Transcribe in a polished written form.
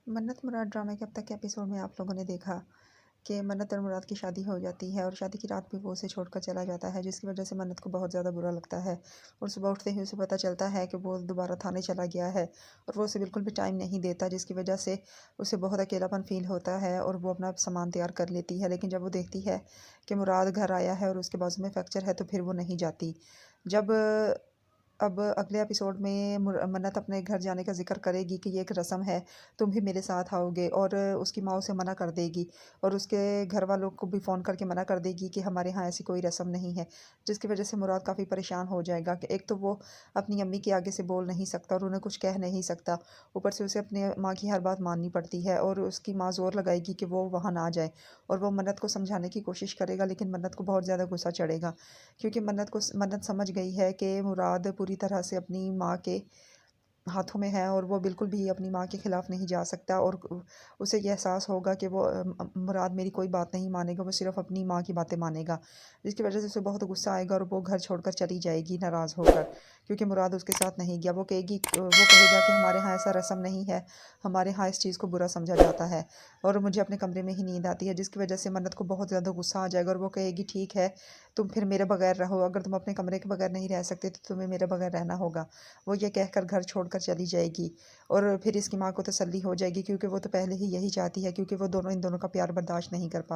मन्नत मुराद ड्रामे के अब तक के एपिसोड में आप लोगों ने देखा कि मन्नत और मुराद की शादी हो जाती है और शादी की रात भी वो उसे छोड़कर चला जाता है, जिसकी वजह से मन्नत को बहुत ज़्यादा बुरा लगता है। और सुबह उठते ही उसे पता चलता है कि वो दोबारा थाने चला गया है और वो उसे बिल्कुल भी टाइम नहीं देता, जिसकी वजह से उसे बहुत अकेलापन फ़ील होता है और वो अपना सामान तैयार कर लेती है। लेकिन जब वो देखती है कि मुराद घर आया है और उसके बाजू में फ्रैक्चर है, तो फिर वो नहीं जाती। जब अब अगले एपिसोड में मन्नत अपने घर जाने का ज़िक्र करेगी कि ये एक रस्म है, तुम भी मेरे साथ आओगे, और उसकी माँ उसे मना कर देगी और उसके घर वालों को भी फ़ोन करके मना कर देगी कि हमारे यहाँ ऐसी कोई रस्म नहीं है। जिसकी वजह से मुराद काफ़ी परेशान हो जाएगा कि एक तो वो अपनी अम्मी के आगे से बोल नहीं सकता और उन्हें कुछ कह नहीं सकता, ऊपर से उसे अपनी माँ की हर बात माननी पड़ती है और उसकी माँ ज़ोर लगाएगी कि वो वहाँ ना जाए। और वो मन्नत को समझाने की कोशिश करेगा, लेकिन मन्नत को बहुत ज़्यादा गुस्सा चढ़ेगा, क्योंकि मन्नत समझ गई है कि मुराद पूरी तरह से अपनी माँ के हाथों में है और वो बिल्कुल भी अपनी माँ के खिलाफ नहीं जा सकता। और उसे ये एहसास होगा कि वो मुराद मेरी कोई बात नहीं मानेगा, वो सिर्फ अपनी माँ की बातें मानेगा, जिसकी वजह से उसे बहुत गुस्सा आएगा और वो घर छोड़कर चली जाएगी नाराज़ होकर, क्योंकि मुराद उसके साथ नहीं गया। वो कहेगा कि हमारे यहाँ ऐसा रस्म नहीं है, हमारे यहाँ इस चीज़ को बुरा समझा जाता है और मुझे अपने कमरे में ही नींद आती है, जिसकी वजह से मन्नत को बहुत ज़्यादा गुस्सा आ जाएगा और वो कहेगी ठीक है, तुम फिर मेरे बगैर रहो, अगर तुम अपने कमरे के बगैर नहीं रह सकते तो तुम्हें मेरे बगैर रहना होगा। वो ये कहकर घर छोड़कर चली जाएगी और फिर इसकी माँ को तसल्ली हो जाएगी, क्योंकि वो तो पहले ही यही चाहती है, क्योंकि वो दोनों इन दोनों का प्यार बर्दाश्त नहीं कर पा